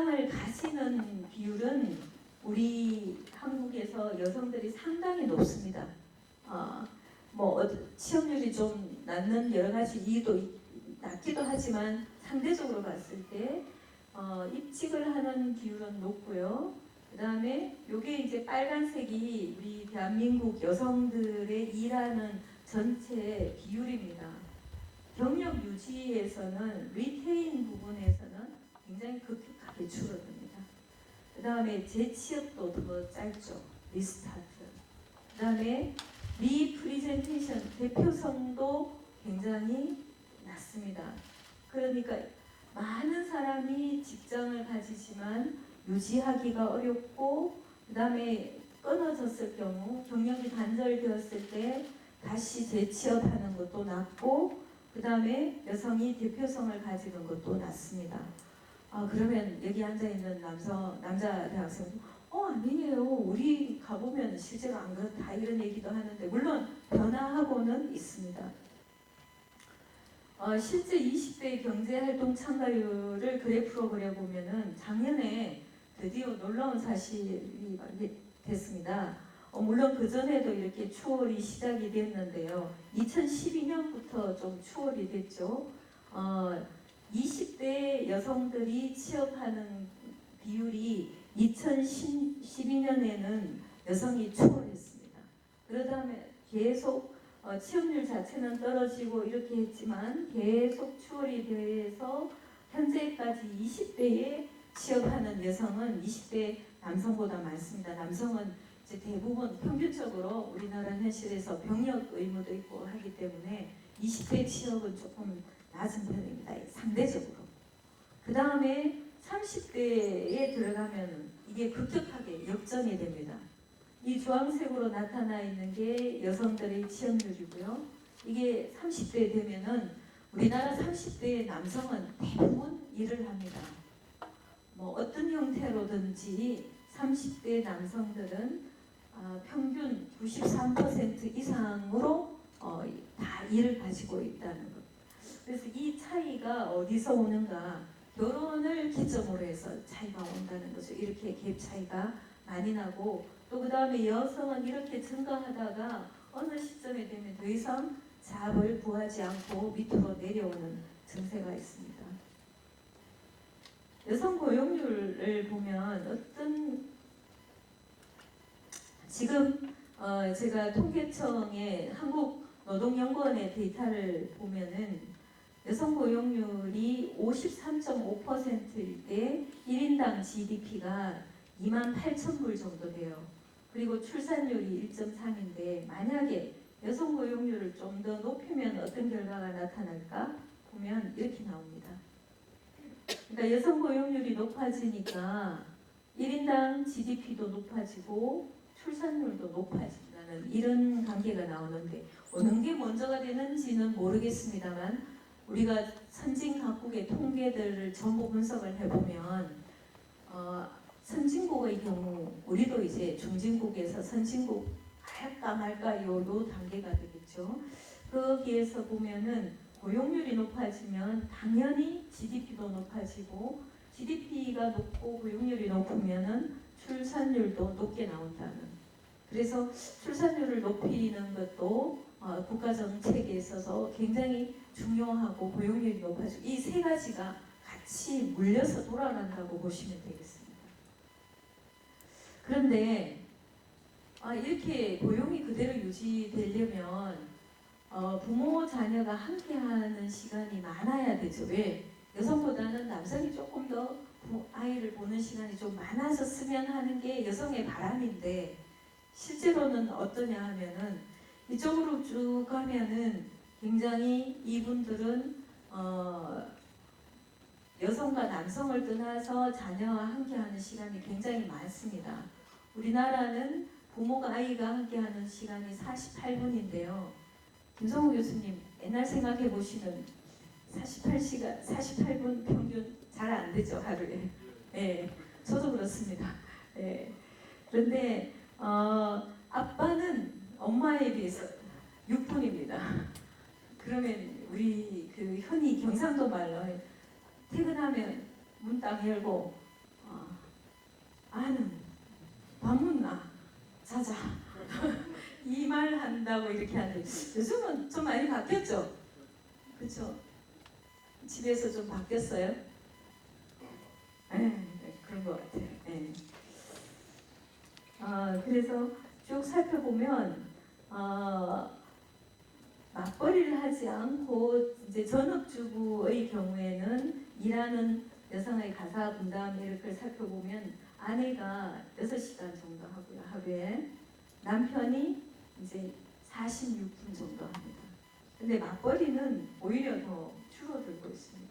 직장을 가지는 비율은 우리 한국에서 여성들이 상당히 높습니다. 취업률이 좀 낮는 여러 가지 이유도 낮기도 하지만 상대적으로 봤을 때 입직을 하는 비율은 높고요. 그 다음에 요게 이제 빨간색이 우리 대한민국 여성들의 일하는 전체 비율입니다. 경력 유지에서는 리테인 부분에서는 굉장히 급격하게 줄어듭니다. 그 다음에 재취업도 더 짧죠. 리스타트. 그 다음에 리프리젠테이션 대표성도 굉장히 낮습니다. 그러니까 많은 사람이 직장을 가지지만 유지하기가 어렵고 그 다음에 끊어졌을 경우 경력이 단절되었을 때 다시 재취업하는 것도 낮고 그 다음에 여성이 대표성을 가지는 것도 낮습니다. 그러면 여기 앉아있는 남자 대학생 아니에요. 우리 가보면 실제로 안 그렇다 이런 얘기도 하는데 물론 변화하고는 있습니다. 실제 20대 경제활동 참가율을 그래프로 그려보면은 작년에 드디어 놀라운 사실이 됐습니다. 물론 그전에도 이렇게 추월이 시작이 됐는데요. 2012년부터 좀 추월이 됐죠. 20대 여성들이 취업하는 비율이 2012년에는 여성이 추월했습니다. 그러다음에 계속 취업률 자체는 떨어지고 이렇게 했지만 계속 추월이 돼서 현재까지 20대에 취업하는 여성은 20대 남성보다 많습니다. 남성은 이제 대부분 평균적으로 우리나라 현실에서 병역 의무도 있고 하기 때문에 20대 취업은 조금 낮은 편입니다. 상대적으로. 그 다음에 30대에 들어가면 이게 급격하게 역전이 됩니다. 이 주황색으로 나타나 있는 게 여성들의 취업률이고요. 이게 30대 되면은 우리나라 30대의 남성은 대부분 일을 합니다. 어떤 형태로든지 30대 남성들은 평균 93% 이상으로 다 일을 가지고 있다는 것. 그래서 이 차이가 어디서 오는가? 결혼을 기점으로 해서 차이가 온다는 거죠. 이렇게 갭 차이가 많이 나고 또 그 다음에 여성은 이렇게 증가하다가 어느 시점에 되면 더 이상 잡을 구하지 않고 밑으로 내려오는 증세가 있습니다. 여성 고용률을 보면 지금 제가 통계청의 한국노동연구원의 데이터를 보면은 여성 고용률이 53.5%일 때 1인당 GDP가 28,000불 정도 돼요. 그리고 출산율이 1.3인데 만약에 여성 고용률을 좀 더 높이면 어떤 결과가 나타날까 보면 이렇게 나옵니다. 그러니까 여성 고용률이 높아지니까 1인당 GDP도 높아지고 출산율도 높아진다는 이런 관계가 나오는데 어느 게 먼저가 되는지는 모르겠습니다만 우리가 선진 각국의 통계들을 전부 분석을 해보면 선진국의 경우 우리도 이제 중진국에서 선진국 할까 말까 요 단계가 되겠죠. 거기에서 보면은 고용률이 높아지면 당연히 GDP도 높아지고 GDP가 높고 고용률이 높으면은 출산율도 높게 나온다는. 그래서 출산율을 높이는 것도 국가 정책에 있어서 굉장히 중요하고 고용률이 높아지고 이 세 가지가 같이 물려서 돌아간다고 보시면 되겠습니다. 그런데 이렇게 고용이 그대로 유지되려면 부모 자녀가 함께하는 시간이 많아야 되죠. 왜? 여성보다는 남성이 조금 더 아이를 보는 시간이 좀 많아졌으면 하는 게 여성의 바람인데 실제로는 어떠냐 하면은 이쪽으로 쭉 가면은 굉장히 이분들은 여성과 남성을 떠나서 자녀와 함께하는 시간이 굉장히 많습니다. 우리나라는 부모가 아이가 함께하는 시간이 48분인데요. 김성우 교수님 옛날 생각해 보시면 48분 평균 잘 안 되죠, 하루에. 예, 저도 그렇습니다. 예. 그런데 아빠는 엄마에 비해서 6분입니다. 그러면 우리 흔히 경상도 말로 퇴근하면 문 딱 열고 아는 방문나 자자 이 말 한다고 이렇게 하는데 요즘은 좀 많이 바뀌었죠? 그렇죠? 집에서 좀 바뀌었어요? 네, 그런 것 같아요. 네. 그래서 쭉 살펴보면 맞벌이를 하지 않고 이제 전업주부의 경우에는 일하는 여성의 가사 분담 이렇게 살펴보면 아내가 6시간 정도 하고요. 하루에 남편이 이제 46분 정도 합니다. 근데 맞벌이는 오히려 더 줄어들고 있습니다.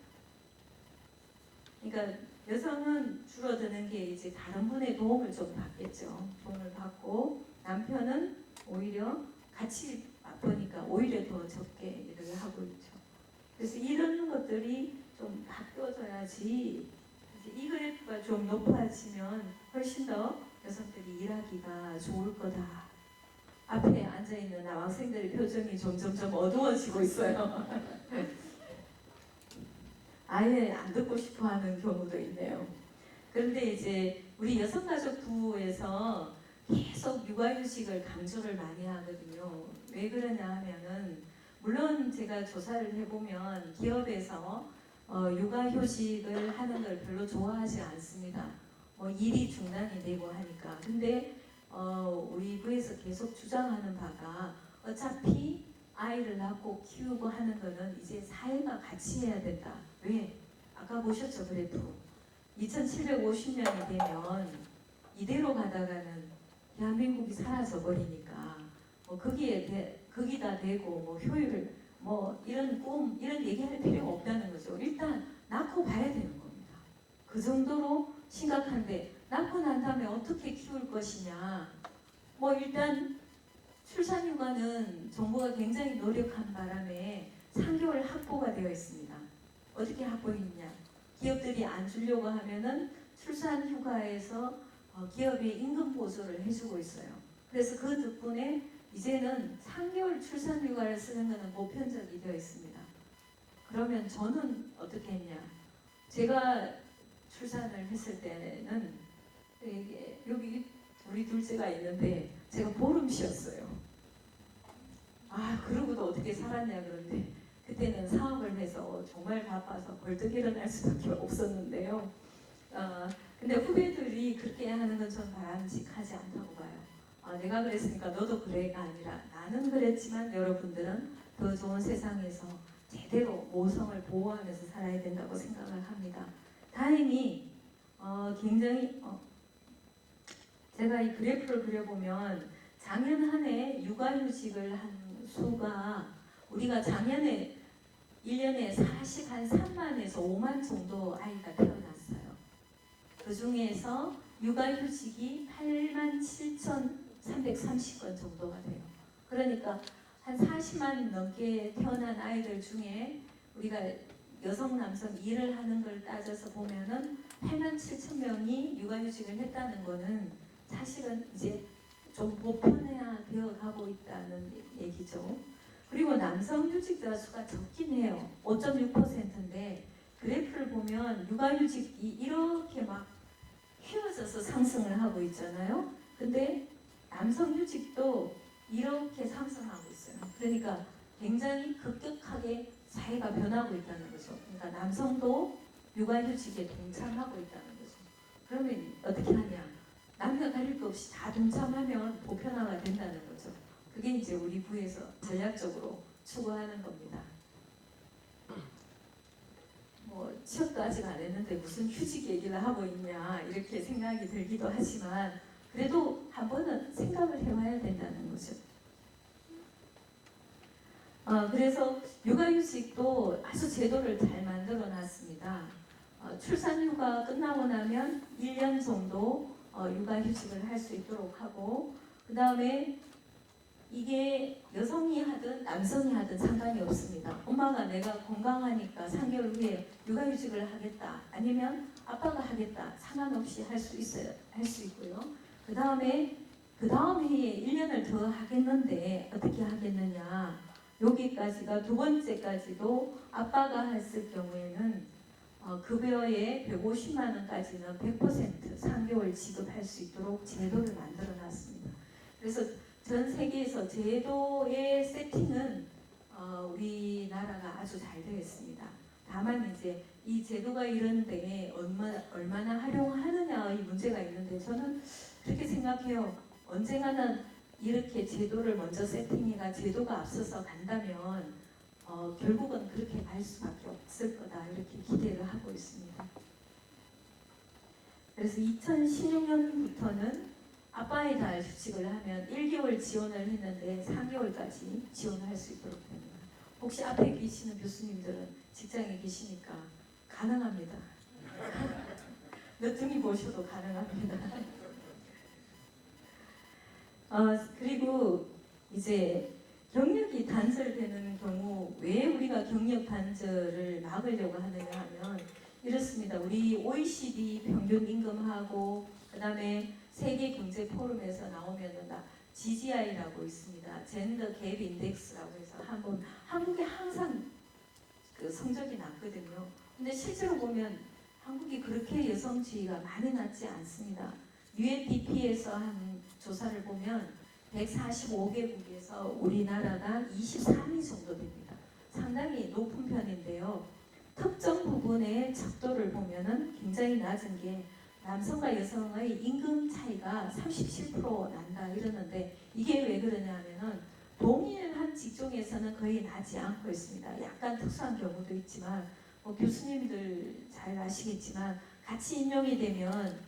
그러니까 여성은 줄어드는 게 이제 다른 분의 도움을 좀 받겠죠. 도움을 받고 남편은 오히려 같이 맞보니까 오히려 더 적게 일을 하고 있죠. 그래서 이런 것들이 좀 바뀌어져야지 이 그래프가 좀 높아지면 훨씬 더 여성들이 일하기가 좋을 거다. 앞에 앉아있는 남학생들의 표정이 점점점 어두워지고 있어요. 아예 안 듣고 싶어 하는 경우도 있네요. 그런데 이제 우리 여성가족부에서 계속 육아휴직을 강조를 많이 하거든요. 왜 그러냐 하면은 물론 제가 조사를 해보면 기업에서 육아휴직을 하는 걸 별로 좋아하지 않습니다. 일이 중단이 되고 하니까. 근데 우리 부에서 계속 주장하는 바가 어차피 아이를 낳고 키우고 하는 거는 이제 사회가 같이 해야 된다. 왜? 아까 보셨죠 그래프. 2750년이 되면 이대로 가다가는 대한민국이 사라져 버리니까 거기다 대고 효율 이런 꿈 이런 얘기할 필요가 없다는 거죠. 일단 낳고 봐야 되는 겁니다. 그 정도로 심각한데 낳고 난 다음에 어떻게 키울 것이냐. 일단 출산휴가는 정부가 굉장히 노력한 바람에 3개월 확보가 되어 있습니다. 어떻게 확보했냐? 기업들이 안 주려고 하면은 출산휴가에서 기업이 임금 보조를 해주고 있어요. 그래서 그 덕분에 이제는 3개월 출산휴가를 쓰는 것은 보편적이 되어 있습니다. 그러면 저는 어떻게 했냐? 제가 출산을 했을 때는 여기 우리 둘째가 있는데 제가 보름 쉬었어요. 그러고도 어떻게 살았냐 그런데 그때는 사업을 해서 정말 바빠서 벌떡 일어날 수밖에 없었는데요. 근데 후배들이 그렇게 하는 건 전 바람직하지 않다고 봐요. 내가 그랬으니까 너도 그래가 아니라 나는 그랬지만 여러분들은 더 좋은 세상에서 제대로 모성을 보호하면서 살아야 된다고 생각을 합니다. 다행히 굉장히 제가 이 그래프를 그려보면 작년 한 해 육아휴직을 한 수가 우리가 작년에 1년에 3만에서 5만 정도 아이가 태어났어요. 그 중에서 육아휴직이 87,330건 정도가 돼요. 그러니까 한 40만 넘게 태어난 아이들 중에 우리가 여성, 남성 일을 하는 걸 따져서 보면은 87,000명이 육아휴직을 했다는 거는 사실은 이제 좀 보편화되어 가고 있다는 얘기죠. 그리고 남성 휴직자 수가 적긴 해요. 5.6%인데 그래프를 보면 육아휴직이 이렇게 막 휘어져서 상승을 하고 있잖아요. 근데 남성 휴직도 이렇게 상승하고 있어요. 그러니까 굉장히 급격하게 사회가 변하고 있다는 거죠. 그러니까 남성도 육아휴직에 동참하고 있다는 거죠. 그러면 어떻게 하냐? 남녀 가릴 것 없이 다 동참하면 보편화가 된다는 거죠. 그게 이제 우리 부에서 전략적으로 추구하는 겁니다. 취업도 아직 안 했는데 무슨 휴직 얘기를 하고 있냐 이렇게 생각이 들기도 하지만 그래도 한 번은 생각을 해봐야 된다는 거죠. 그래서 육아휴직도 아주 제도를 잘 만들어 놨습니다. 출산휴가 끝나고 나면 1년 정도 육아휴직을 할 수 있도록 하고 그 다음에 이게 여성이 하든 남성이 하든 상관이 없습니다. 엄마가 내가 건강하니까 3개월 후에 육아휴직을 하겠다. 아니면 아빠가 하겠다. 상관없이 할 수 있어요. 할 수 있고요. 그 다음 해에 1년을 더 하겠는데 어떻게 하겠느냐. 여기까지가 두 번째까지도 아빠가 했을 경우에는 급여의 150만 원까지는 100% 3개월 지급할 수 있도록 제도를 만들어 놨습니다. 그래서 전 세계에서 제도의 세팅은 우리나라가 아주 잘 되어 있습니다. 다만 이제 이 제도가 이런데 얼마나 활용하느냐의 문제가 있는데 저는 그렇게 생각해요. 언젠가는 이렇게 제도를 먼저 세팅해가 제도가 앞서서 간다면 결국은 그렇게 갈 수밖에 없을 거다 이렇게 기대를 하고 있습니다. 그래서 2016년부터는 아빠의 달 휴직을 하면 1개월 지원을 했는데 3개월까지 지원을 할 수 있도록 됩니다. 혹시 앞에 계시는 교수님들은 직장에 계시니까 가능합니다. 너tum이 보셔도 가능합니다. 그리고 이제 경력이 단절되는 경우 왜 우리가 경력 단절을 막으려고 하느냐 하면 이렇습니다. 우리 OECD 평균 임금하고 그 다음에 세계 경제 포럼에서 나오면은 GGI라고 있습니다. 젠더 갭 인덱스라고 해서 한국이 항상 그 성적이 낮거든요. 근데 실제로 보면 한국이 그렇게 여성주의가 많이 낮지 않습니다. UNDP에서 한 조사를 보면 145개국에서 우리나라가 23위 정도 됩니다. 상당히 높은 편인데요. 특정 부분의 척도를 보면은 굉장히 낮은 게 남성과 여성의 임금 차이가 37% 난다 이러는데 이게 왜 그러냐면은 동일한 직종에서는 거의 나지 않고 있습니다. 약간 특수한 경우도 있지만 교수님들 잘 아시겠지만 같이 임용이 되면